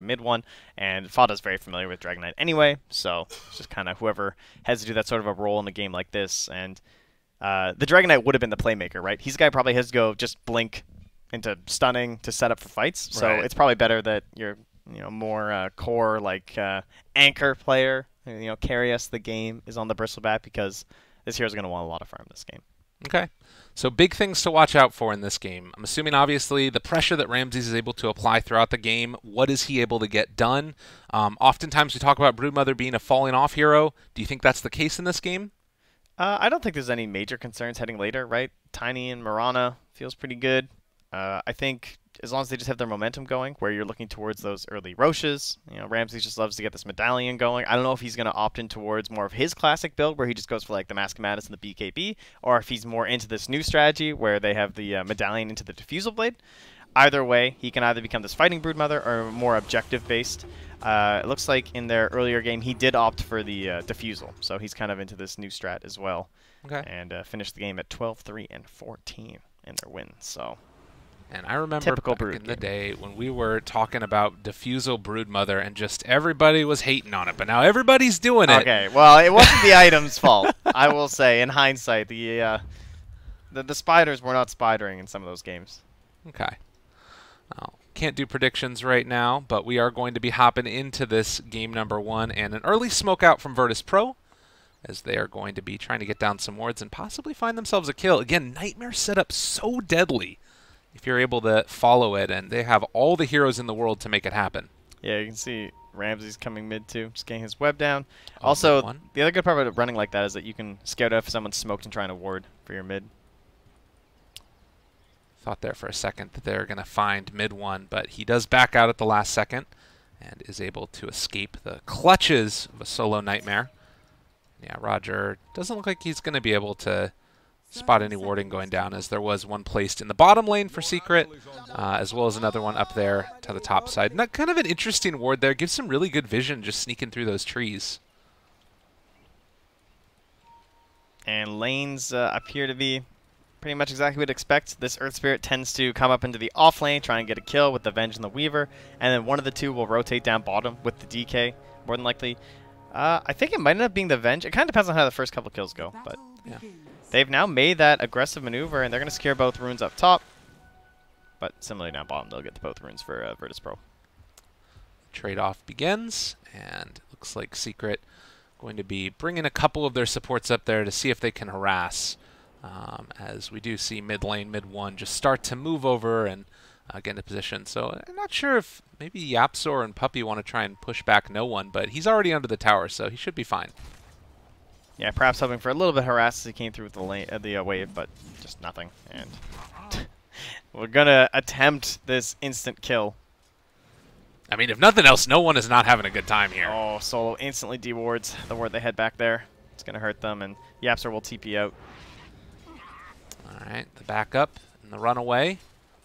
mid one, and Fada's very familiar with Dragon Knight anyway, so it's just kind of whoever has to do that sort of a role in a game like this. And the Dragon Knight would have been the playmaker, right? He's the guy who probably has to go just blink into stunning to set up for fights, so it's probably better that you're more core like anchor player, carry us the game is on the Bristleback, because this hero's going to want a lot of farm this game. Okay. So big things to watch out for in this game. I'm assuming, obviously, the pressure that Ramses is able to apply throughout the game. What is he able to get done? Oftentimes we talk about Broodmother being a falling off hero. Do you think that's the case in this game? I don't think there's any major concerns heading later, right? Tiny and Mirana feels pretty good. I think as long as they just have their momentum going, where you're looking towards those early Roches, Ramses just loves to get this medallion going. I don't know if he's going to opt in towards more of his classic build, where he just goes for like the Mask of Madness and the BKB, or if he's more into this new strategy where they have the medallion into the Diffusal Blade. Either way, he can either become this fighting Broodmother or more objective-based. It looks like in their earlier game he did opt for the Diffusal, so he's kind of into this new strat as well. Okay. And finished the game at 12-3 and 14 in their win. So. And I remember back in the day when we were talking about Diffusal Broodmother and just everybody was hating on it, but now everybody's doing it. Okay, well, it wasn't the item's fault, I will say. In hindsight, the spiders were not spidering in some of those games. Okay. Well, can't do predictions right now, but we are going to be hopping into this game number 1 and an early smoke out from Virtus.pro, as they are going to be trying to get down some wards and possibly find themselves a kill. Again, Nightmare set up so deadly if you're able to follow it, and they have all the heroes in the world to make it happen. Yeah, you can see Ramses coming mid too, just getting his web down. Also, the other good part about running like that is that you can scout out if someone's smoked and trying to ward for your mid. Thought there for a second that they're going to find mid one, but he does back out at the last second and is able to escape the clutches of a solo Nightmare. Yeah, Roger doesn't look like he's going to be able to spot any warding going down, as there was one placed in the bottom lane for Secret, as well as another one up there to the top side. And that kind of an interesting ward there. Gives some really good vision just sneaking through those trees. And lanes appear to be pretty much exactly what we'd expect. This Earth Spirit tends to come up into the off lane, try and get a kill with the Venge and the Weaver, and then one of the two will rotate down bottom with the DK, more than likely. I think it might end up being the Venge. It kind of depends on how the first couple kills go, but yeah. They've now made that aggressive maneuver, and they're going to secure both runes up top. But similarly down bottom, they'll get to both runes for Virtus.pro. Trade-off begins, and looks like Secret going to be bringing a couple of their supports up there to see if they can harass. As we do see mid lane, mid one, just start to move over and get into position. So I'm not sure if maybe Yapzor and Puppy want to try and push back no one, but he's already under the tower, so he should be fine. Yeah, perhaps hoping for a little bit of harass as he came through with the wave, but just nothing. And we're going to attempt this instant kill. I mean, if nothing else, no one is not having a good time here. Oh, Solo instantly dewards the ward they head back there. It's going to hurt them, and Yapzor will TP out. All right, the backup and the runaway.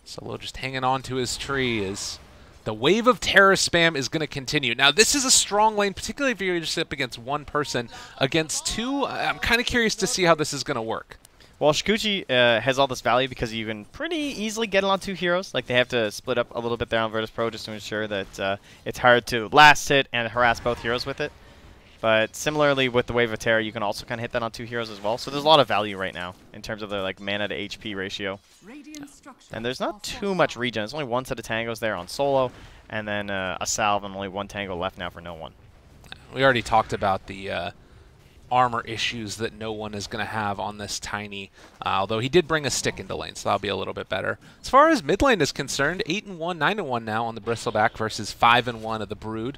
Solo just hanging on to his tree as the wave of terror spam is going to continue. Now, this is a strong lane, particularly if you're just up against one person. Against two, I'm kind of curious to see how this is going to work. Well, Shikuchi has all this value because you can pretty easily get it on two heroes. Like, they have to split up a little bit there on Virtus.pro just to ensure that it's hard to last hit and harass both heroes with it. But similarly with the Wave of Terror, you can also kind of hit that on two heroes as well. So there's a lot of value right now in terms of the mana to HP ratio. And there's not too much regen. There's only one set of tangos there on Solo, and then a salve and only one tango left now for no one. We already talked about the armor issues that no one is going to have on this Tiny, although he did bring a stick into lane, so that'll be a little bit better. As far as mid lane is concerned, 8-1, 9-1 now on the Bristleback versus 5-1 of the Brood.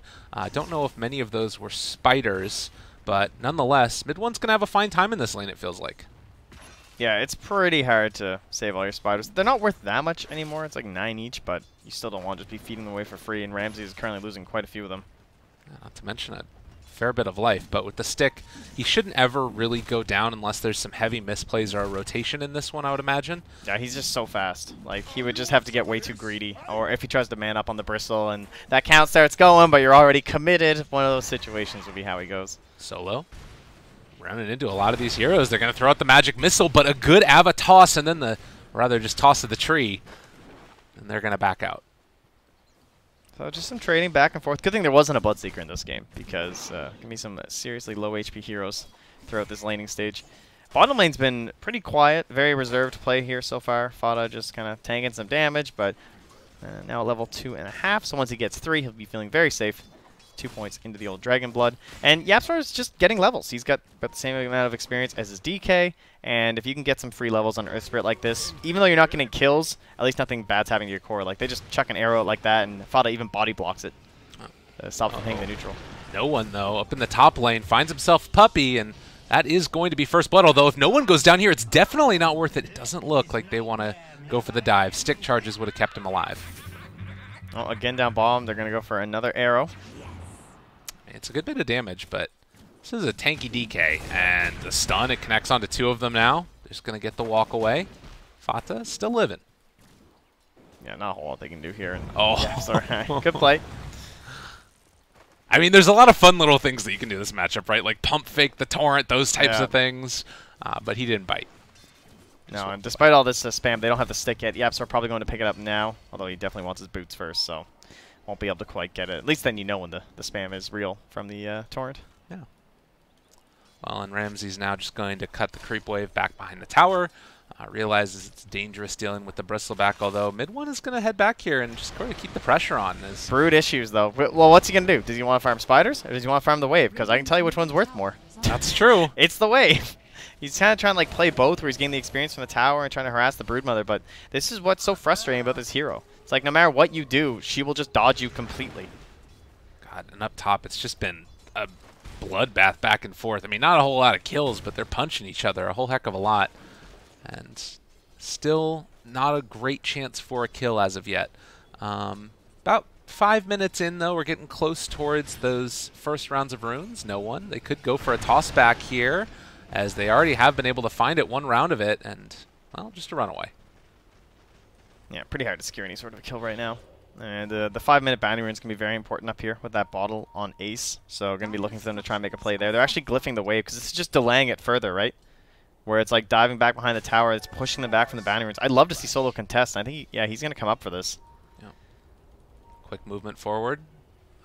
Don't know if many of those were spiders, but nonetheless, mid one's going to have a fine time in this lane, it feels like. Yeah, it's pretty hard to save all your spiders. They're not worth that much anymore. It's like 9 each, but you still don't want to just be feeding them away for free, and Ramsey is currently losing quite a few of them. Not to mention a fair bit of life, but with the stick, he shouldn't ever really go down unless there's some heavy misplays or a rotation in this one, I would imagine. Yeah, he's just so fast. Like, he would just have to get way too greedy, or if he tries to man up on the bristle and that count starts going, but you're already committed, one of those situations would be how he goes. Solo running into a lot of these heroes. They're going to throw out the magic missile, but a good Ava toss, and then the rather just toss of the tree, and they're going to back out. So just some trading back and forth. Good thing there wasn't a Bloodseeker in this game because give me some seriously low HP heroes throughout this laning stage. Bottom lane's been pretty quiet, very reserved play here so far. Fada just kind of tanking some damage, but now at level 2.5. So once he gets 3, he'll be feeling very safe. 2 points into the old Dragon Blood. And YapzOr is just getting levels. He's got about the same amount of experience as his DK. And if you can get some free levels on Earth Spirit like this, even though you're not getting kills, at least nothing bad's happening to your core. Like, they just chuck an arrow like that, and Fada even body blocks it. Stops from hitting the neutral. No one, though, up in the top lane, finds himself Puppey, and that is going to be first blood. Although if no one goes down here, it's definitely not worth it. It doesn't look like they want to go for the dive. Stick charges would have kept him alive. Well, again down bottom, they're going to go for another arrow. It's a good bit of damage, but this is a tanky DK. And the stun, it connects onto 2 of them now. They're just going to get the walk away. Fata still living. Yeah, not a whole lot they can do here. Oh. Yeah, sorry. Good play. I mean, there's a lot of fun little things that you can do this matchup, right? Like pump fake the torrent, those types of things. But he didn't bite. No, and despite all this spam, they don't have the stick yet. YapzOr probably going to pick it up now, although he definitely wants his boots first, so won't be able to quite get it. At least then you know when the spam is real from the torrent. Yeah. Well, and Ramsey's now just going to cut the creep wave back behind the tower. Realizes it's dangerous dealing with the bristleback, although mid one is going to head back here and just going to keep the pressure on. Brood issues, though. Well, what's he going to do? Does he want to farm spiders, or does he want to farm the wave? Because I can tell you which one's worth more. That's true. It's the wave. He's kind of trying to like play both, where he's getting the experience from the tower and trying to harass the broodmother, but this is what's so frustrating about this hero. It's like no matter what you do, she will just dodge you completely. God, and up top, it's just been a bloodbath back and forth. I mean, not a whole lot of kills, but they're punching each other a whole heck of a lot. And still not a great chance for a kill as of yet. About 5 minutes in, though, we're getting close towards those first rounds of runes. No one. They could go for a toss back here, as they already have been able to find it 1 round of it, and, well, just a runaway. Yeah, pretty hard to secure any sort of a kill right now. And the 5-minute bounty rune's going to be very important up here with that bottle on Ace. So going to be looking for them to try and make a play there. They're actually glyphing the wave because it's just delaying it further, right? Where it's like diving back behind the tower, it's pushing them back from the bounty runes. I'd love to see Solo contest, and I think, he's going to come up for this. Yeah. Quick movement forward.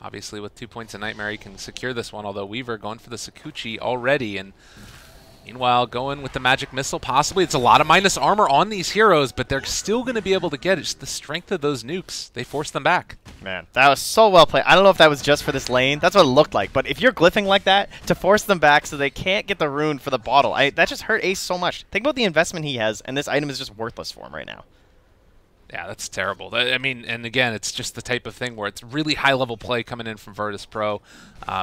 Obviously, with 2 points of Nightmare, he can secure this one, although Weaver going for the Sakuchi already, and meanwhile, going with the Magic Missile, possibly. It's a lot of minus armor on these heroes, but they're still going to be able to get it. Just the strength of those nukes. They force them back. Man, that was so well played. I don't know if that was just for this lane. That's what it looked like. But if you're glyphing like that, to force them back so they can't get the rune for the bottle, that just hurt Ace so much. Think about the investment he has, and this item is just worthless for him right now. Yeah, that's terrible. I mean, and again, it's just the type of thing where it's really high-level play coming in from Virtus.pro.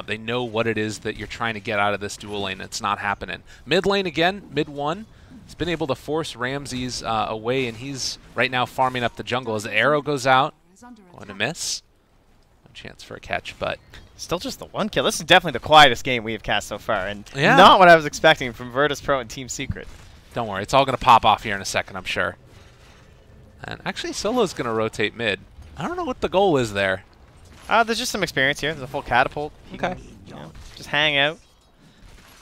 They know what it is that you're trying to get out of this dual lane. It's not happening. Mid lane again, mid one. He's been able to force Ramses away, and he's right now farming up the jungle. As the arrow goes out, going to miss. No chance for a catch, but still just the 1 kill. This is definitely the quietest game we have cast so far, and yeah, not what I was expecting from Virtus.pro and Team Secret. Don't worry, it's all going to pop off here in a second, I'm sure. And actually, Solo's going to rotate mid. I don't know what the goal is there. There's just some experience here. There's a full catapult. Okay. Just hang out.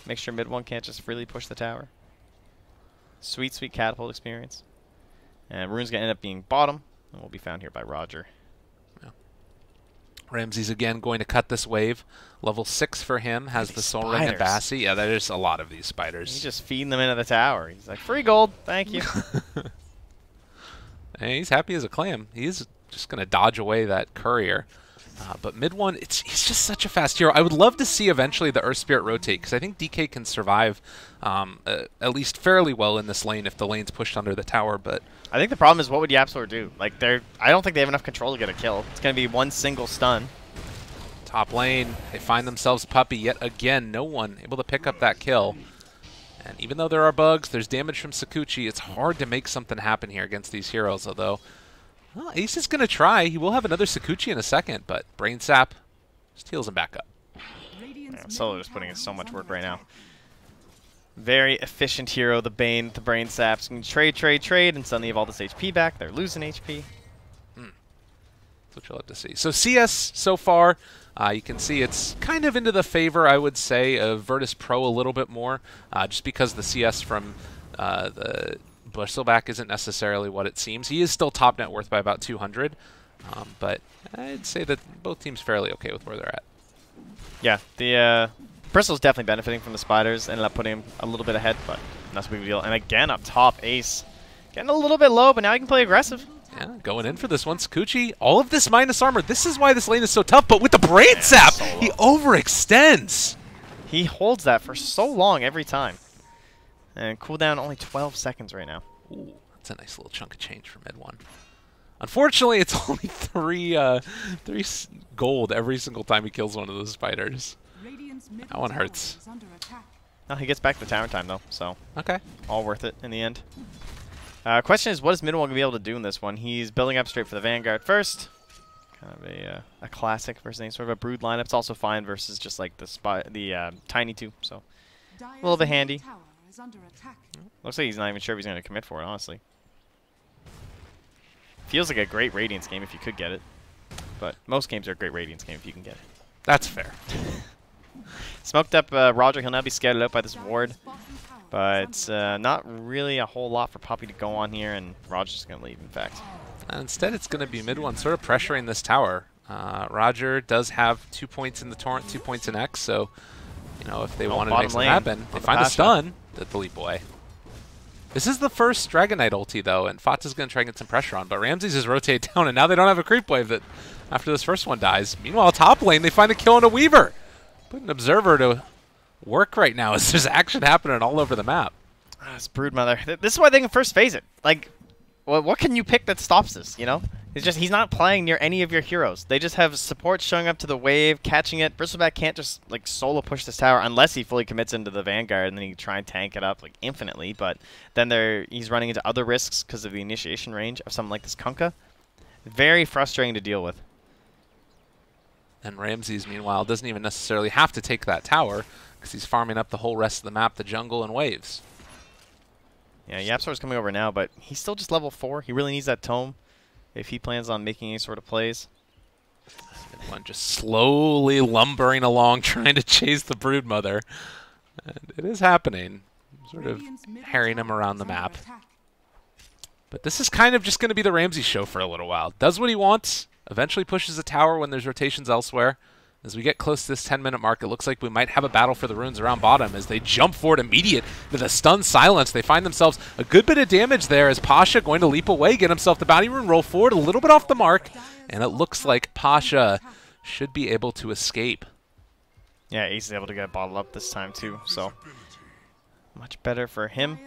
Make sure mid one can't just freely push the tower. Sweet, sweet catapult experience. And rune's going to end up being bottom, and will be found here by Roger. Yeah. Ramses again going to cut this wave. Level 6 for him. Has the Soul Ring and Bassi. Yeah, there's a lot of these spiders. He's just feeding them into the tower. He's like, free gold, thank you. And he's happy as a clam. He's just going to dodge away that courier. But mid one, he's just such a fast hero. I would love to see eventually the Earth Spirit rotate, because I think DK can survive at least fairly well in this lane if the lane's pushed under the tower. But I think the problem is, what would YapzOr do? Like, I don't think they have enough control to get a kill. It's going to be one single stun. Top lane, they find themselves Puppey yet again. No one able to pick up that kill. And even though there are bugs, there's damage from Sakuchi. It's hard to make something happen here against these heroes, although well, Ace is going to try. He will have another Sakuchi in a second, but Brain Sap just heals him back up. Yeah, Solo just putting in so much work right now. Very efficient hero, the Bane, the Brain Saps. You can trade, and suddenly you have all this HP back. They're losing HP. That's what you'll have to see. So CS so far, you can see it's kind of into the favor, I would say, of Virtus.pro a little bit more, just because the CS from the Bristleback isn't necessarily what it seems. He is still top net worth by about 200, But I'd say that both teams fairly okay with where they're at. Yeah, the Bristol's definitely benefiting from the spiders. Ended up putting him a little bit ahead, but not so big of a deal. And again, up top, Ace getting a little bit low, but now he can play aggressive. Yeah, going in for this one. Sakuchi, all of this minus armor. This is why this lane is so tough, but with the Brain Sap, he overextends. He holds that for so long every time. And cooldown only 12 seconds right now. Ooh, that's a nice little chunk of change for mid one. Unfortunately, it's only three gold every single time he kills one of those spiders. That one hurts. Oh, he gets back the tower time, though, so okay, all worth it in the end. Question is, what is mid one going to be able to do in this one? He's building up straight for the Vanguard first. Kind of a classic versus any sort of a brood lineup. It's also fine versus just like the tiny two, so a little bit handy. Looks like he's not even sure if he's going to commit for it, honestly. Feels like a great Radiance game if you could get it. But most games are a great Radiance game if you can get it. That's fair. Smoked up Roger. He'll now be scattered out by this ward. But not really a whole lot for Puppey to go on here, and Roger's just going to leave, in fact. And instead, it's going to be mid one sort of pressuring this tower. Roger does have 2 points in the Torrent, 2 points in X, so you know if they wanted to make something happen, they find a stun that the leap away. This is the first Dragon Knight ulti, though, and Fata's going to try and get some pressure on, but Ramses is rotated down, and now they don't have a creep wave that after this first one dies. Meanwhile, top lane, they find a kill on a Weaver. Put an Observer to work right now as there's action happening all over the map. It's Broodmother. This is why they can first phase it. Like, well, what can you pick that stops this, you know? It's just he's not playing near any of your heroes. They just have support showing up to the wave, catching it. Bristleback can't just like solo push this tower unless he fully commits into the Vanguard, and then he can try and tank it up like infinitely. But then he's running into other risks because of the initiation range of something like this Kunkka. Very frustrating to deal with. And Ramses, meanwhile, doesn't even necessarily have to take that tower because he's farming up the whole rest of the map, the jungle and waves. Yeah, Yapsor's coming over now, but he's still just level 4. He really needs that tome if he plans on making any sort of plays. One just slowly lumbering along, trying to chase the Broodmother. And it is happening. Sort of harrying him around the map. But this is kind of just going to be the Ramsey show for a little while. Does what he wants, eventually pushes a tower when there's rotations elsewhere. As we get close to this 10-minute mark, it looks like we might have a battle for the runes around bottom as they jump forward immediate with a stun silence. They find themselves a good bit of damage there as Pasha going to leap away, get himself the bounty rune, roll forward a little bit off the mark, and it looks like Pasha should be able to escape. Yeah, Ace is able to get bottled up this time too, so much better for him.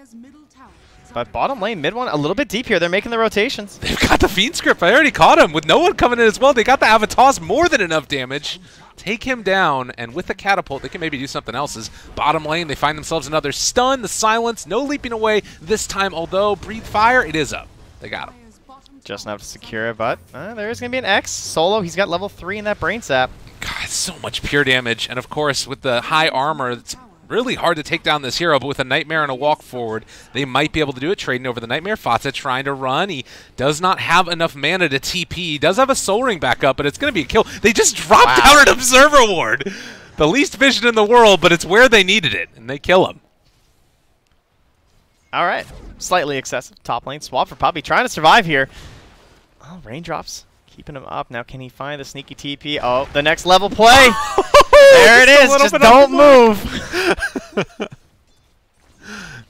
But bottom lane, mid one, a little bit deep here. They're making the rotations. They've got the Fiend script. I already caught him. With no one coming in as well, they got the Avatar's more than enough damage. Take him down, and with the catapult, they can maybe do something else. As bottom lane, they find themselves another stun, the silence, no leaping away this time, although Breathe Fire, it is up. They got him. Just enough to secure it, but there is going to be an X. Solo, he's got level 3 in that Brain Sap. God, so much pure damage, and of course, with the high armor, it's really hard to take down this hero, but with a Nightmare and a walk forward, they might be able to do it. Trading over the Nightmare. Fata trying to run. He does not have enough mana to TP. He does have a Soul Ring back up, but it's going to be a kill. They just dropped out an Observer Ward. The least vision in the world, but it's where they needed it, and they kill him. All right. Slightly excessive. Top lane swap for Puppey. Trying to survive here. Oh, raindrops. Keeping him up. Now can he find the sneaky TP? Oh, the next level play. There it is. Just don't move.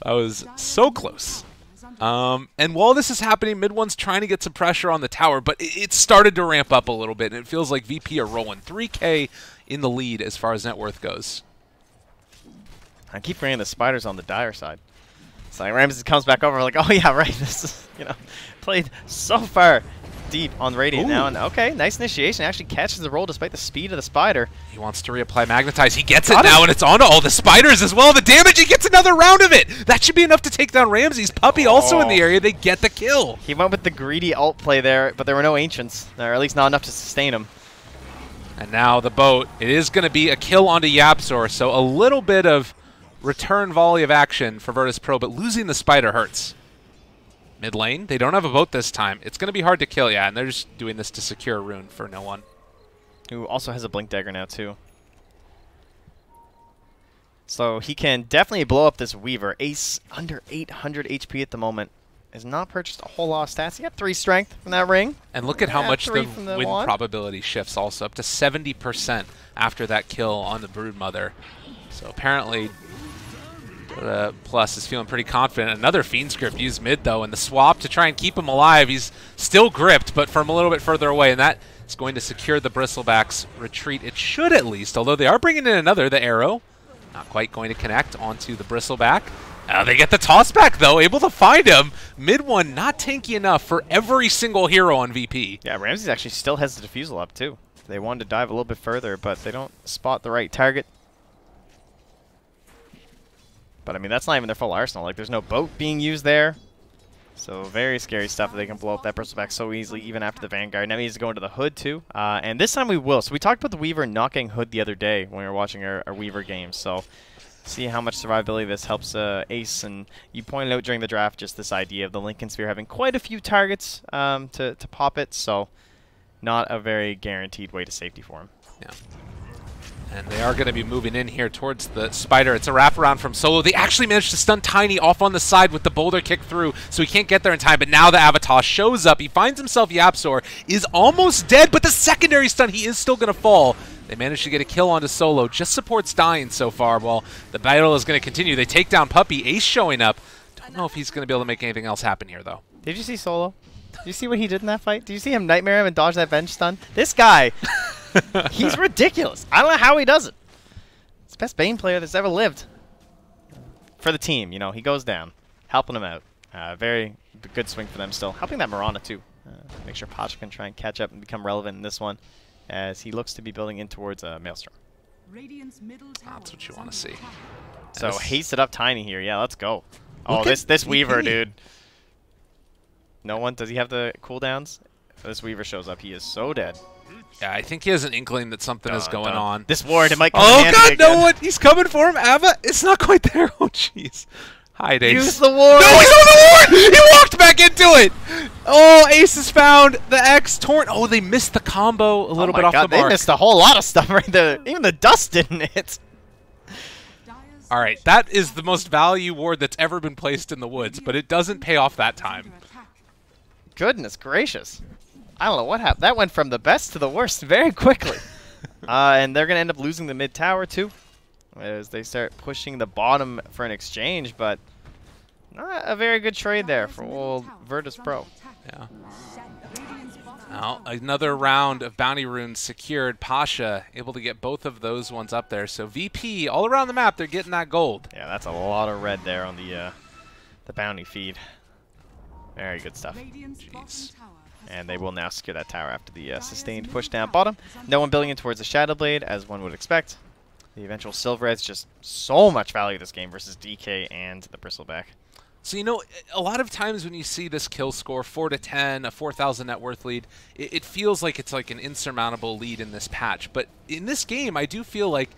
That was so close. And while this is happening, mid one's trying to get some pressure on the tower, but it started to ramp up a little bit, and it feels like VP are rolling. 3K in the lead as far as net worth goes. I keep bringing the spiders on the dire side. It's like Ramses comes back over like, oh yeah, right. This is, played so far deep on Radiant now, and okay, nice initiation. Actually catches the roll despite the speed of the spider. He wants to reapply Magnetize. He gets it now, and it's onto all the spiders as well. The damage, he gets another round of it. That should be enough to take down Ramses. Puppey also in the area. They get the kill. He went with the greedy ult play there, but there were no Ancients, or at least not enough to sustain him. And now the boat. It is going to be a kill onto Yapsor, so a little bit of return volley of action for Virtus.pro, but losing the spider hurts. Mid lane, they don't have a boat this time. It's going to be hard to kill, yeah, and they're just doing this to secure a rune for no one. Who also has a Blink Dagger now, too. So he can definitely blow up this Weaver. Ace under 800 HP at the moment. has not purchased a whole lot of stats. He got 3 strength from that ring. And look at how much the win wand. probability shifts also, up to 70% after that kill on the Broodmother. So apparently Dota Plus is feeling pretty confident. Another Fiend Script used mid, though, and the swap to try and keep him alive. He's still gripped, but from a little bit further away, and that is going to secure the Bristleback's retreat. It should at least, although they are bringing in another, the arrow. Not quite going to connect onto the Bristleback. They get the toss back, though, able to find him. Mid one not tanky enough for every single hero on VP. Yeah, Ramses actually still has the defusal up, too. They wanted to dive a little bit further, but they don't spot the right target. But, I mean, that's not even their full arsenal. Like, there's no boat being used there. So, very scary stuff that they can blow up that Bristleback so easily, even after the Vanguard. Now he needs to go into the Hood, too. And this time we will. So, we talked about the Weaver not getting Hood the other day when we were watching our Weaver games. So, see how much survivability this helps Ace. And you pointed out during the draft just this idea of the Lincoln Sphere having quite a few targets to pop it. So, not a very guaranteed way to safety for him. Yeah. And they are going to be moving in here towards the Spider. It's a wraparound from Solo. They actually managed to stun Tiny off on the side with the boulder kick through, so he can't get there in time. But now the Avatar shows up. He finds himself Yapzor, is almost dead, but the secondary stun, he is still going to fall. They managed to get a kill onto Solo. Just supports dying so far while the battle is going to continue. They take down Puppey. Ace showing up. Don't know if he's going to be able to make anything else happen here, though. Did you see Solo? Did you see what he did in that fight? Did you see him nightmare him and dodge that bench stun? This guy, he's ridiculous. I don't know how he does it. It's the best Bane player that's ever lived. For the team, you know, he goes down, helping him out. Very good swing for them still. Helping that Mirana, too. Make sure Pacha can try and catch up and become relevant in this one, as he looks to be building in towards Maelstrom. That's what you want to see. So, hasted up Tiny here. Yeah, let's go. Oh, this Weaver, dude. No one? Does he have the cooldowns? If this Weaver shows up, he is so dead. Yeah, I think he has an inkling that something is going on. This ward, it might come Oh, in God, again. no one! He's coming for him! Ava, it's not quite there. Oh, jeez. Hide, Ace. Use the ward! No, he's on the ward! He walked back into it! Oh, Ace has found the X. Torn. Oh, they missed the combo a little bit off the mark. They missed a whole lot of stuff right there. Even the dust didn't hit. All right, that is the most value ward that's ever been placed in the woods, but it doesn't pay off that time. Goodness gracious. I don't know what happened. That went from the best to the worst very quickly. And they're going to end up losing the mid tower, too, as they start pushing the bottom for an exchange, but not a very good trade there for old Virtus.pro. Yeah. Now, another round of bounty runes secured. Pasha able to get both of those ones up there. So VP, all around the map, they're getting that gold. Yeah, that's a lot of red there on the bounty feed. Very good stuff. Jeez. And they will now secure that tower after the sustained push down bottom. No one building in towards the Shadow Blade, as one would expect. The eventual Silver Red's just so much value this game versus DK and the Bristleback. So, you know, a lot of times when you see this kill score, 4-10, a 4,000 net worth lead, it feels like it's like an insurmountable lead in this patch. But in this game, I do feel like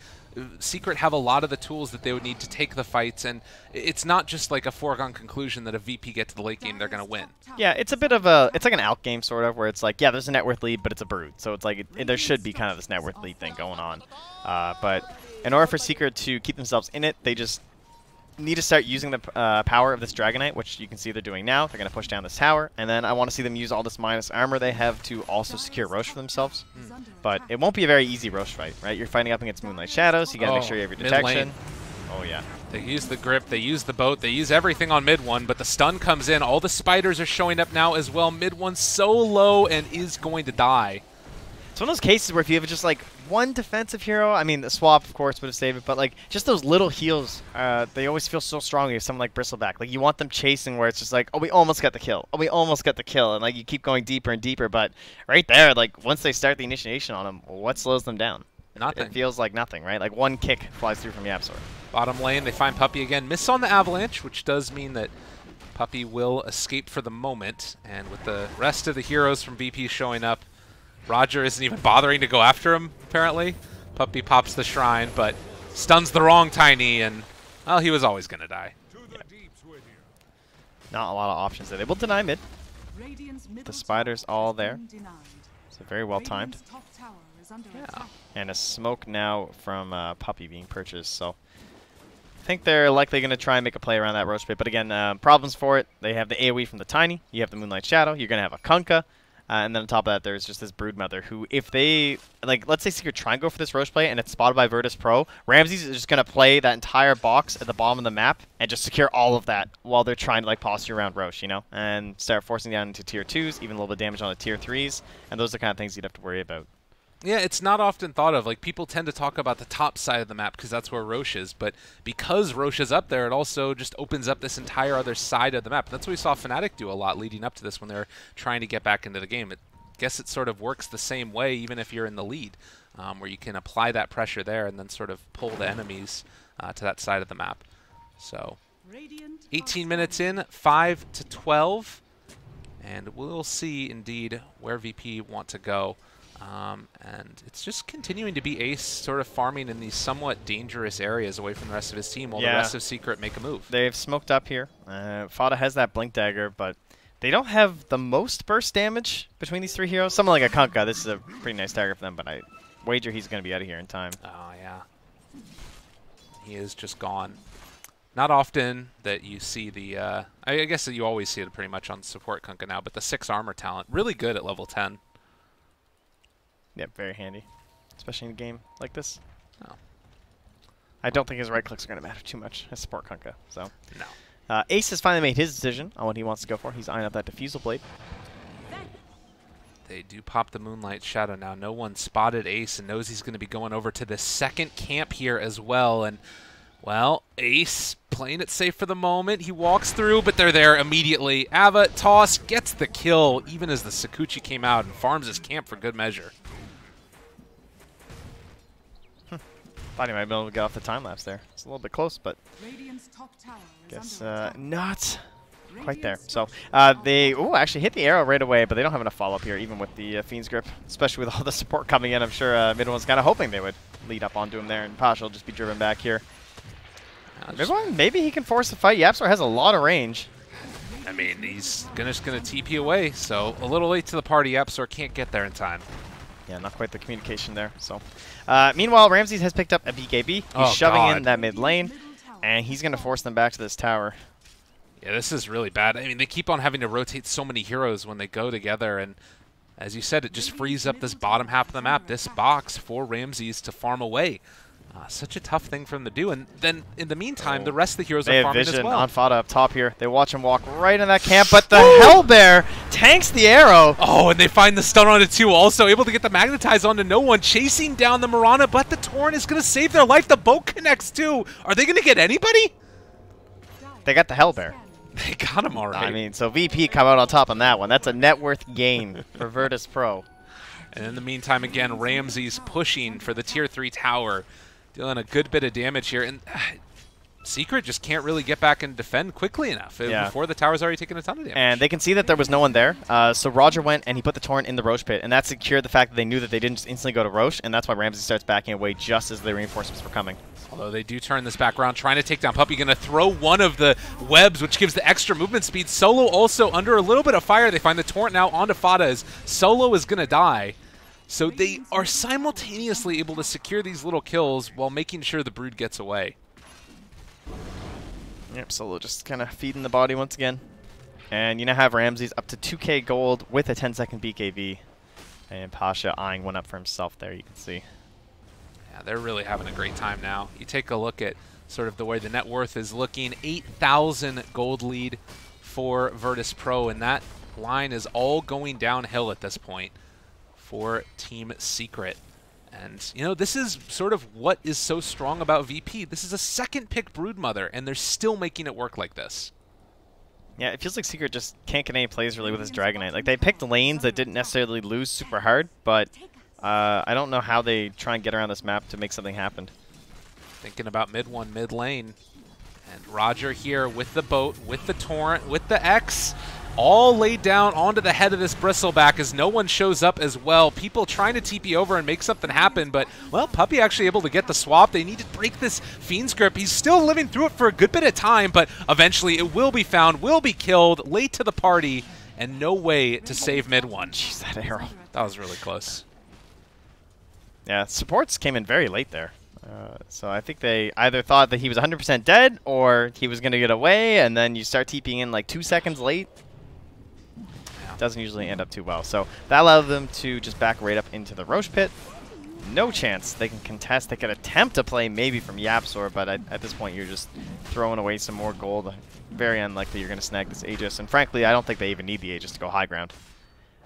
Secret have a lot of the tools that they would need to take the fights, and it's not just like a foregone conclusion that if VP get to the late game, they're going to win. Yeah, it's a bit of a, it's like an out game sort of, where it's like, yeah, there's a net worth lead, but it's a brood. So it's like, there should be kind of this net worth lead thing going on. But in order for Secret to keep themselves in it, they just need to start using the power of this Dragonite, which you can see they're doing now. They're going to push down this tower, and then I want to see them use all this minus armor they have to also secure Roche for themselves. But it won't be a very easy Roche fight, right? You're fighting up against Moonlight Shadows. You got to make sure you have your detection. Oh, yeah. They use the grip, they use the boat, they use everything on mid one, but the stun comes in. All the spiders are showing up now as well. Mid one's so low and is going to die. It's one of those cases where if you have just like one defensive hero, I mean the swap of course would have saved it, but like just those little heals, they always feel so strong when you have someone like Bristleback. Like you want them chasing where it's just like, oh, we almost got the kill. Oh, we almost got the kill. And like you keep going deeper and deeper, but right there, like once they start the initiation on them, what slows them down? Nothing. It feels like nothing, right? Like one kick flies through from Yapzor. Bottom lane, they find Puppey again. Miss on the Avalanche, which does mean that Puppey will escape for the moment. And with the rest of the heroes from VP showing up, Roger isn't even bothering to go after him, apparently. Puppey pops the shrine, but stuns the wrong Tiny, and, well, he was always going to die. Yeah. Not a lot of options there. They will deny mid. The spiders all there. So very well timed. Yeah. And a smoke now from Puppey being purchased, so I think they're likely going to try and make a play around that Roche Pit. But again, problems for it. They have the AoE from the Tiny. You have the Moonlight Shadow. You're going to have a Kunkka. And then on top of that, there's just this Broodmother who, if they, like, let's say Secret try and go for this Roche play and it's spotted by Virtus.pro, Ramses is just going to play that entire box at the bottom of the map and just secure all of that while they're trying to, like, posture around Roche, you know? And start forcing down into tier 2s, even a little bit of damage on the tier 3s. And those are the kind of things you'd have to worry about. Yeah, it's not often thought of. Like, people tend to talk about the top side of the map because that's where Roche is. But because Roche is up there, it also just opens up this entire other side of the map. That's what we saw Fnatic do a lot leading up to this when they were trying to get back into the game. I guess it sort of works the same way even if you're in the lead, where you can apply that pressure there and then sort of pull the enemies to that side of the map. So 18 minutes in, 5-12. And we'll see, indeed, where VP want to go. And it's just continuing to be Ace sort of farming in these somewhat dangerous areas away from the rest of his team while the rest of Secret make a move. They've smoked up here. Fada has that Blink Dagger, but they don't have the most burst damage between these three heroes. Someone like a Kunkka, this is a pretty nice dagger for them, but I wager he's going to be out of here in time. Oh, yeah. He is just gone. Not often that you see the, I guess that you always see it pretty much on support Kunkka now, but the 6 armor talent, really good at level 10. Yeah, very handy, especially in a game like this. Oh. I don't think his right clicks are going to matter too much as support Kunkka. So no. Ace has finally made his decision on what he wants to go for. He's eyeing up that Diffusal Blade. They do pop the Moonlight Shadow now. No one spotted Ace and knows he's going to be going over to the second camp here as well. And, well, Ace playing it safe for the moment. He walks through, but they're there immediately. Ava, toss, gets the kill even as the Sakuchi came out and farms his camp for good measure. Thought he might be able to get off the time lapse there. It's a little bit close, but guess not quite there. So they actually hit the arrow right away, but they don't have enough follow-up here, even with the Fiend's Grip, especially with all the support coming in. I'm sure Mid One's kind of hoping they would lead up onto him there, and Pasha will just be driven back here. Mid One, maybe he can force the fight. YapzOr has a lot of range. I mean, he's just going to TP away, so a little late to the party. YapzOr can't get there in time. Yeah, not quite the communication there. So, meanwhile, Ramses has picked up a BKB. He's shoving in that mid lane, and he's going to force them back to this tower. Yeah, this is really bad. I mean, they keep on having to rotate so many heroes when they go together, and as you said, it just frees up this bottom half of the map, this box for Ramses to farm away. Such a tough thing for him to do, and then in the meantime, the rest of the heroes are farming as well. They have vision on Fada up top here. They watch him walk right in that camp, but the Hellbear tanks the arrow. Oh, and they find the stun on it too, also able to get the Magnetize onto no one, chasing down the Mirana, but the Torrent is going to save their life. The boat connects too. Are they going to get anybody? They got the Hellbear. They got him all right. I mean, so VP come out on top on that one. That's a net worth gain for Virtus.pro. And in the meantime, again, Ramses pushing for the tier 3 tower, dealing a good bit of damage here. And Secret just can't really get back and defend quickly enough before the tower's already taken a ton of damage. And they can see that there was no one there. So Roger went and he put the Torrent in the Roche pit, and that secured the fact that they knew that they didn't just instantly go to Roche, and that's why Ramsey starts backing away just as the reinforcements were coming. Although they do turn this back around, trying to take down Puppey, going to throw one of the webs, which gives the extra movement speed. Solo also under a little bit of fire. They find the Torrent now onto Fada as Solo is going to die. So they are simultaneously able to secure these little kills while making sure the Brood gets away. Yep, Solo just kind of feeding the body once again. And you now have Ramses up to 2k gold with a 10-second BKB. And Pasha eyeing one up for himself there, you can see. Yeah, they're really having a great time now. You take a look at sort of the way the net worth is looking. 8,000 gold lead for Virtus.pro, and that line is all going downhill at this point for Team Secret. And, you know, this is sort of what is so strong about VP. This is a second-pick Broodmother, and they're still making it work like this. Yeah, it feels like Secret just can't get any plays really with his Dragonite. Like, they picked lanes that didn't necessarily lose super hard, but I don't know how they try and get around this map to make something happen. Thinking about mid one, mid lane. And Roger here with the boat, with the Torrent, with the X. All laid down onto the head of this Bristleback as no one shows up as well. People trying to TP over and make something happen, but, well, Puppey actually able to get the swap. They need to break this Fiend's Grip. He's still living through it for a good bit of time, but eventually it will be found, will be killed, late to the party, and no way to save mid one. Jeez, that arrow. That was really close. Yeah, supports came in very late there. So I think they either thought that he was 100% dead or he was going to get away, and then you start TPing in like 2 seconds late. Doesn't usually end up too well. So that allowed them to just back right up into the Roche pit. No chance they can contest. They could attempt to play maybe from Yapsor, but at this point you're just throwing away some more gold. Very unlikely you're going to snag this Aegis, and frankly I don't think they even need the Aegis to go high ground.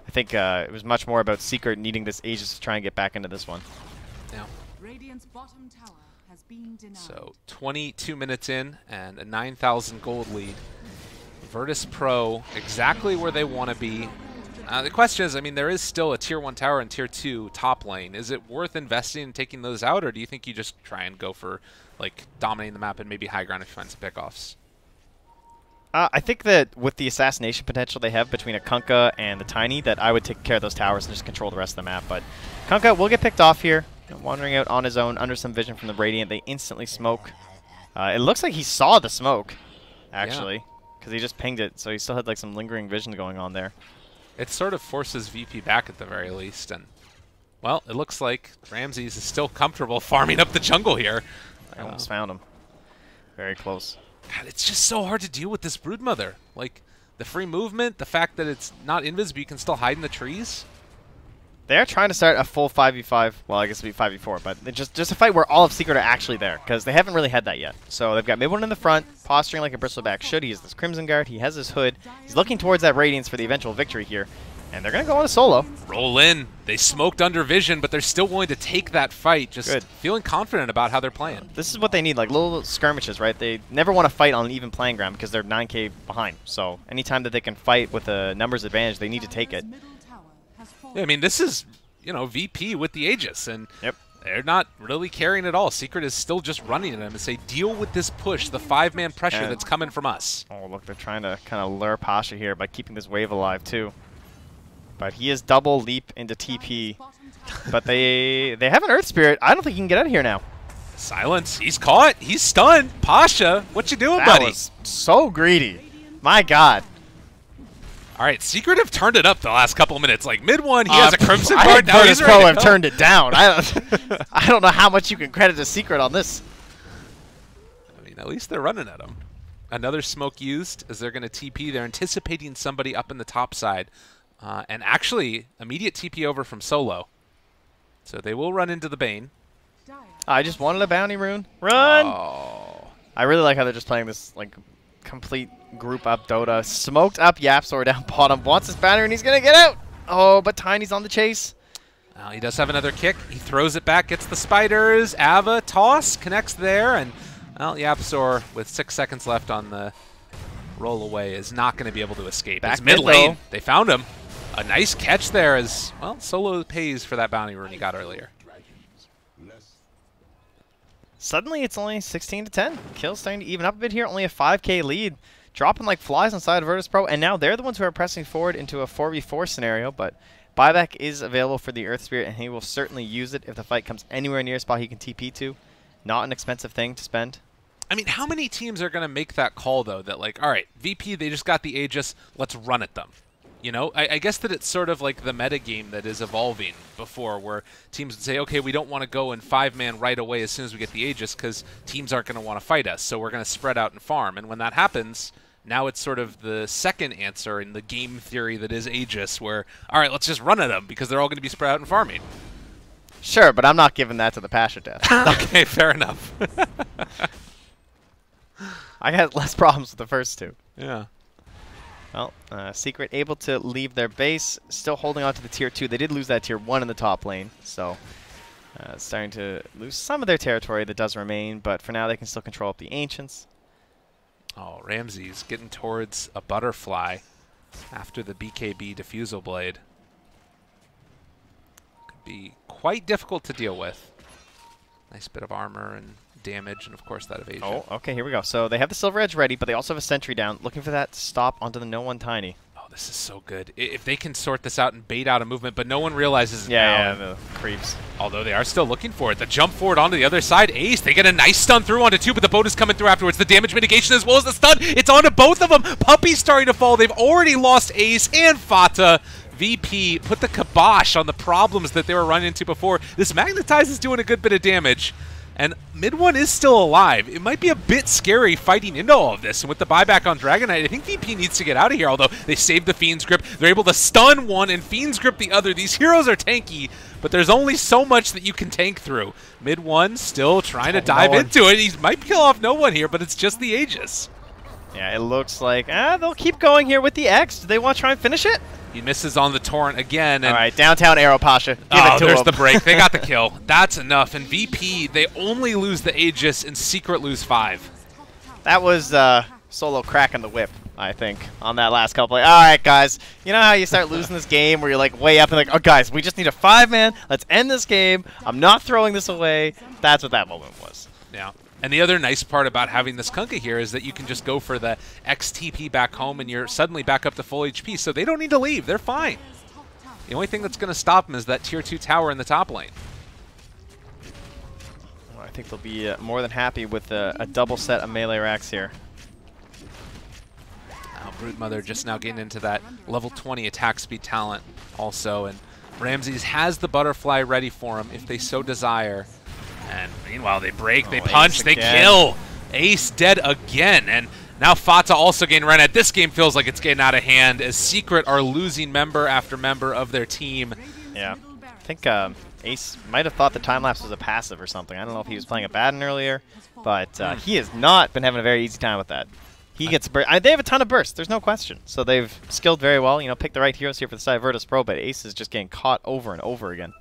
I think it was much more about Secret needing this Aegis to try and get back into this one. Yeah. Radiant's bottom tower has been denied. So 22 minutes in and a 9,000 gold lead. Virtus.pro exactly where they want to be. The question is, I mean, there is still a tier 1 tower and tier 2 top lane. Is it worth investing in taking those out, or do you think you just try and go for like dominating the map and maybe high ground if you find some pickoffs? I think that with the assassination potential they have between a Kunkka and the Tiny, that I would take care of those towers and just control the rest of the map. But Kunkka will get picked off here, wandering out on his own under some vision from the Radiant. They instantly smoke. It looks like he saw the smoke, actually. Yeah. Because he just pinged it, so he still had like some lingering vision going on there. It sort of forces VP back at the very least, and well, it looks like Ramses is still comfortable farming up the jungle here. I almost found him. Very close. God, it's just so hard to deal with this Broodmother. Like, the free movement, the fact that it's not invis, but you can still hide in the trees. They're trying to start a full 5v5. Well, I guess it'd be 5v4, but just a fight where all of Secret are actually there, because they haven't really had that yet. So they've got mid one in the front, posturing like a bristleback should. He has this Crimson Guard. He has his hood. He's looking towards that Radiance for the eventual victory here. And they're going to go on a solo. Roll in. They smoked under vision, but they're still willing to take that fight. Just feeling confident about how they're playing. This is what they need, like little skirmishes, right? They never want to fight on an even playing ground because they're 9k behind. So anytime that they can fight with a numbers advantage, they need to take it. Yeah, I mean, this is, you know, VP with the Aegis, and they're not really caring at all. Secret is still just running at them and say, deal with this push, the 5-man pressure that's coming from us. Oh, look, they're trying to kind of lure Pasha here by keeping this wave alive, too. But he is double leap into TP. But they have an Earth Spirit. I don't think he can get out of here now. Silence. He's caught. He's stunned. Pasha, what you doing, buddy? That was so greedy. My God. All right, Secret have turned it up the last couple of minutes. Like mid one, he has a Crimson Guard. Now he's Pro have turned it down. I don't know how much you can credit a Secret on this. I mean, at least they're running at him. Another smoke used as they're going to TP. They're anticipating somebody up in the top side. And actually, immediate TP over from Solo. So they will run into the Bane. I just wanted a bounty rune. Run! Oh. I really like how they're just playing this like complete group up Dota. Smoked up Yapsor down bottom. Wants his bounty rune. He's going to get out. Oh, but Tiny's on the chase. He does have another kick. He throws it back, gets the spiders. Ava, toss, connects there. And, well, Yapsor, with 6 seconds left on the roll away, is not going to be able to escape. Back it's mid lane. They found him. A nice catch there as, well, Solo pays for that bounty rune he got earlier. Suddenly it's only 16-10. Kills starting to even up a bit here. Only a 5k lead. Dropping like flies on side of Virtus.pro. And now they're the ones who are pressing forward into a 4v4 scenario. But buyback is available for the Earth Spirit, and he will certainly use it if the fight comes anywhere near a spot he can TP to. Not an expensive thing to spend. I mean, how many teams are going to make that call, though, that like, all right, VP, they just got the Aegis, let's run at them. You know, I guess that it's sort of like the meta game that is evolving before, where teams would say, okay, we don't want to go in 5-man right away as soon as we get the Aegis because teams aren't going to want to fight us, so we're going to spread out and farm. And when that happens, now it's sort of the second answer in the game theory that is Aegis, where, all right, let's just run at them because they're all going to be spread out and farming. Sure, but I'm not giving that to the Pasha death. Okay, fair enough. I had less problems with the first two. Yeah. Well, Secret able to leave their base, still holding on to the tier 2. They did lose that tier 1 in the top lane, so starting to lose some of their territory that does remain, but for now they can still control up the Ancients. Oh, Ramses getting towards a butterfly after the BKB Diffusal Blade. Could be quite difficult to deal with. Nice bit of armor and damage, and of course that evasion. Oh, okay, here we go. So they have the Silver Edge ready, but they also have a sentry down, looking for that stop onto the no one Tiny. Oh, this is so good. If they can sort this out and bait out a movement, but no one realizes it now. Yeah, the creeps. Although they are still looking for it. The jump forward onto the other side. Ace, they get a nice stun through onto 2, but the boat is coming through afterwards. The damage mitigation as well as the stun. It's onto both of them. Puppy's starting to fall. They've already lost Ace and Fata. VP put the kibosh on the problems that they were running into before. This Magnetize is doing a good bit of damage. And mid one is still alive. It might be a bit scary fighting into all of this. And with the buyback on Dragon Knight, I think VP needs to get out of here, although they saved the Fiend's Grip. They're able to stun one and Fiend's Grip the other. These heroes are tanky, but there's only so much that you can tank through. Mid one still trying to dive into it. He might kill off no one here, but it's just the Aegis. Yeah, it looks like they'll keep going here with the X. Do they want to try and finish it? He misses on the Torrent again. And all right, downtown Arrow Pasha. Give it to there's him. the break. They got the kill. That's enough. And VP, they only lose the Aegis and Secret lose 5. That was solo cracking the whip, I think, on that last couple. All right, guys. You know how you start losing this game where you're like way up and like, oh, guys, we just need a 5-man. Let's end this game. I'm not throwing this away. That's what that moment was. Yeah. And the other nice part about having this Kunkka here is that you can just go for the XTP back home and you're suddenly back up to full HP, so they don't need to leave. They're fine. The only thing that's going to stop them is that tier 2 tower in the top lane. Well, I think they'll be more than happy with a double set of melee racks here. Now Broodmother just now getting into that level 20 attack speed talent also, and Ramses has the butterfly ready for him if they so desire. And meanwhile, they break, they punch, they kill. Ace dead again. And now Fata also getting run at. This game feels like it's getting out of hand as Secret are losing member after member of their team. Yeah. I think Ace might have thought the time lapse was a passive or something. I don't know if he was playing a Baden earlier, but he has not been having a very easy time with that. He gets burst. They have a ton of bursts. There's no question. So they've skilled very well. You know, picked the right heroes here for the side of Virtus.pro, but Ace is just getting caught over and over again.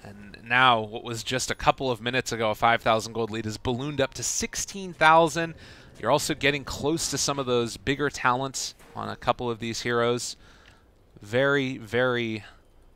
And now, what was just a couple of minutes ago, a 5,000 gold lead is ballooned up to 16,000. You're also getting close to some of those bigger talents on a couple of these heroes. Very, very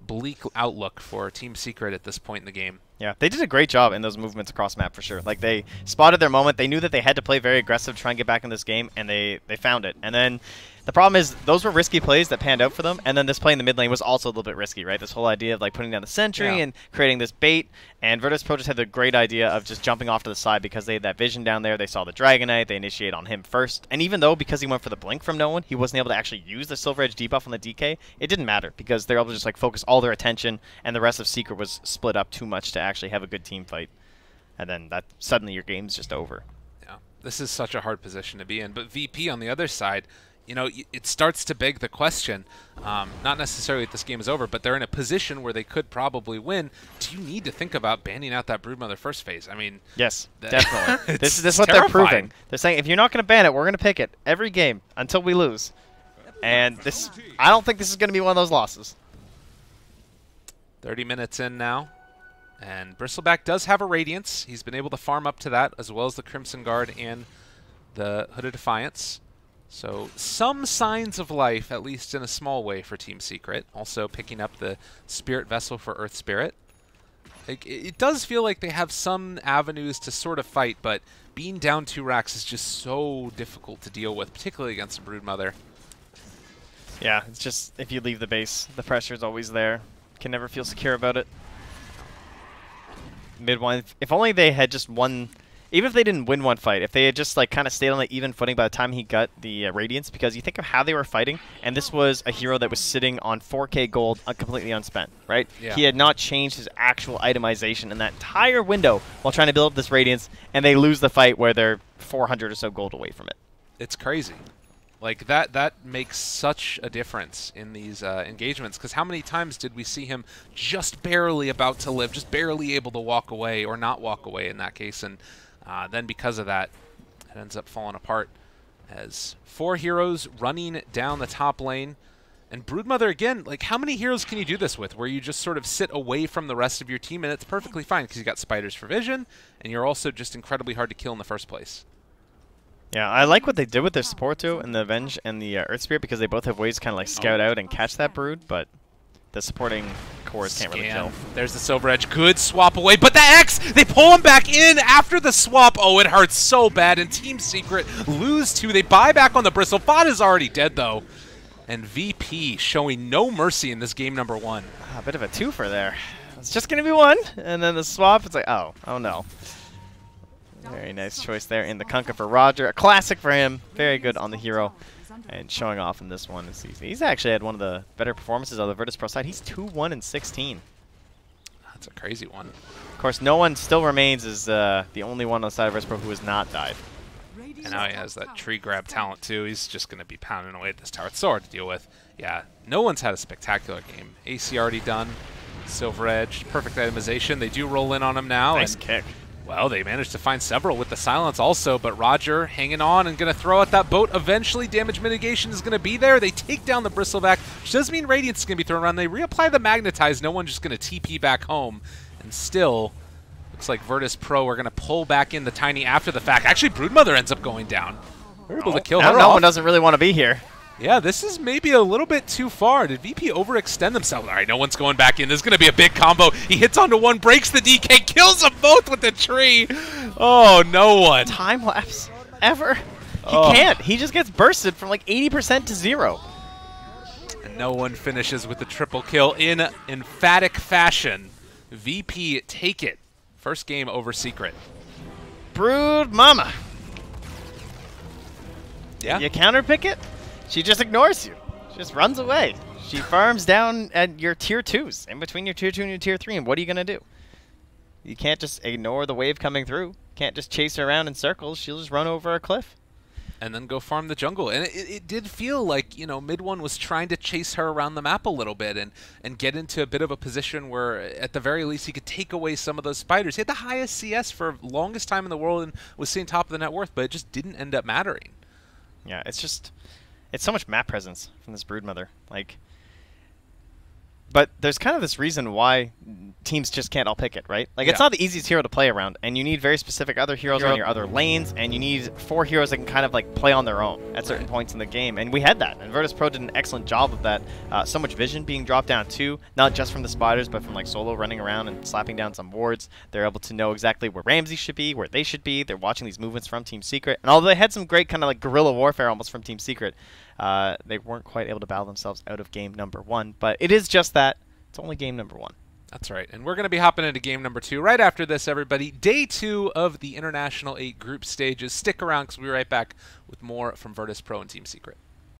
bleak outlook for Team Secret at this point in the game. Yeah, they did a great job in those movements across map for sure. Like, they spotted their moment. They knew that they had to play very aggressive to try and get back in this game, and they found it. And then the problem is those were risky plays that panned out for them, and then this play in the mid lane was also a little bit risky, right? This whole idea of like putting down the sentry and creating this bait, and Virtus.pro just had the great idea of just jumping off to the side because they had that vision down there. They saw the Dragon Knight, they initiate on him first, and even though because he went for the blink from no one, he wasn't able to actually use the Silver Edge debuff on the DK, it didn't matter because they were able to just like focus all their attention, and the rest of Secret was split up too much to actually have a good team fight. And then that suddenly your game's just over. Yeah, this is such a hard position to be in, but VP on the other side, you know, it starts to beg the question, not necessarily that this game is over, but they're in a position where they could probably win. Do you need to think about banning out that Broodmother first phase? I mean... Yes, definitely. This is what they're proving. They're saying, if you're not going to ban it, we're going to pick it every game until we lose. And this, I don't think this is going to be one of those losses. 30 minutes in now. And Bristleback does have a Radiance. He's been able to farm up to that, as well as the Crimson Guard and the Hood of Defiance. So some signs of life, at least in a small way, for Team Secret. Also picking up the Spirit Vessel for Earth Spirit. It does feel like they have some avenues to sort of fight, but being down 2 racks is just so difficult to deal with, particularly against a Broodmother. Yeah, it's just, if you leave the base, the pressure is always there. Can never feel secure about it. Mid one, if only they had just won... Even if they didn't win one fight, if they had just like kind of stayed on the even footing by the time he got the Radiance, because you think of how they were fighting, and this was a hero that was sitting on 4k gold completely unspent, right? Yeah. He had not changed his actual itemization in that entire window while trying to build up this Radiance, and they lose the fight where they're 400 or so gold away from it. It's crazy. Like, that makes such a difference in these engagements, because how many times did we see him just barely about to live, just barely able to walk away, or not walk away in that case, and then because of that, it ends up falling apart as 4 heroes running down the top lane. And Broodmother, again, like, how many heroes can you do this with, where you just sort of sit away from the rest of your team, and it's perfectly fine, because you got Spiders for Vision, and you're also just incredibly hard to kill in the first place. Yeah, I like what they did with their support, too, in the Avenge and the Earth Spirit, because they both have ways to kind of, like, scout out and catch that Brood, but the supporting cores can't really kill. There's the Silver Edge. Good swap away, but the X! They pull him back in after the swap. Oh, it hurts so bad, and Team Secret lose 2. They buy back on the Bristle. Fod is already dead, though. And VP showing no mercy in this game number 1. A bit of a twofer there. It's just going to be 1, and then the swap, it's like, oh no. Very nice choice there in the Kunkka for Roger. A classic for him. Very good on the hero. And showing off in this one is he's actually had one of the better performances on the Virtus.pro side. He's 2-1 and 16. That's a crazy one. Of course, no one still remains as the only one on the side of Virtus.pro who has not died. And now he has that tree grab talent too. He's just going to be pounding away at this tower. It's so hard to deal with. Yeah, no one's had a spectacular game. AC already done. Silver Edge, perfect itemization. They do roll in on him now. Nice and kick. well, they managed to find several with the silence also, but Roger hanging on and going to throw out that boat eventually. Damage mitigation is going to be there. They take down the Bristleback, which does mean Radiance is going to be thrown around. They reapply the Magnetize. No one's just going to TP back home. And still, looks like Virtus.pro are going to pull back in the Tiny after the fact. Actually, Broodmother ends up going down. They're able to kill her No off. one doesn't really want to be here. Yeah, this is maybe a little bit too far. Did VP overextend themselves? All right, no one's going back in. This is going to be a big combo. He hits onto one, breaks the DK, kills them both with the tree. Oh, no one. Time lapse ever. He Oh. can't. He just gets bursted from like 80% to 0. And no one finishes with the triple kill in emphatic fashion. VP take it. First game over Secret. Brood mama. Yeah. You counterpick it, she just ignores you. She just runs away. She farms down at your tier 2s, in between your tier 2 and your tier 3, and what are you going to do? You can't just ignore the wave coming through. Can't just chase her around in circles. She'll just run over a cliff. And then go farm the jungle. And it did feel like, you know, Mid One was trying to chase her around the map a little bit and get into a bit of a position where, at the very least, he could take away some of those spiders. He had the highest CS for longest time in the world and was sitting top of the net worth, but it just didn't end up mattering. Yeah, it's so much map presence from this Broodmother. Like, but there's kind of this reason why teams just can't all pick it, right? Like, it's Yeah. not the easiest hero to play around, and you need very specific other heroes on your other lanes, and you need 4 heroes that can kind of like play on their own at certain points in the game, and we had that, and Virtus.pro did an excellent job of that. So much vision being dropped down too, not just from the spiders, but from like Solo running around and slapping down some wards. They're able to know exactly where Ramsey should be, where they should be. They're watching these movements from Team Secret, and although they had some great kind of like guerrilla warfare almost from Team Secret, they weren't quite able to battle themselves out of game number 1. But it is just that. It's only game number 1. That's right. And we're going to be hopping into game number 2 right after this, everybody. Day 2 of the International 8 group stages. Stick around because we'll be right back with more from Virtus.pro and Team Secret.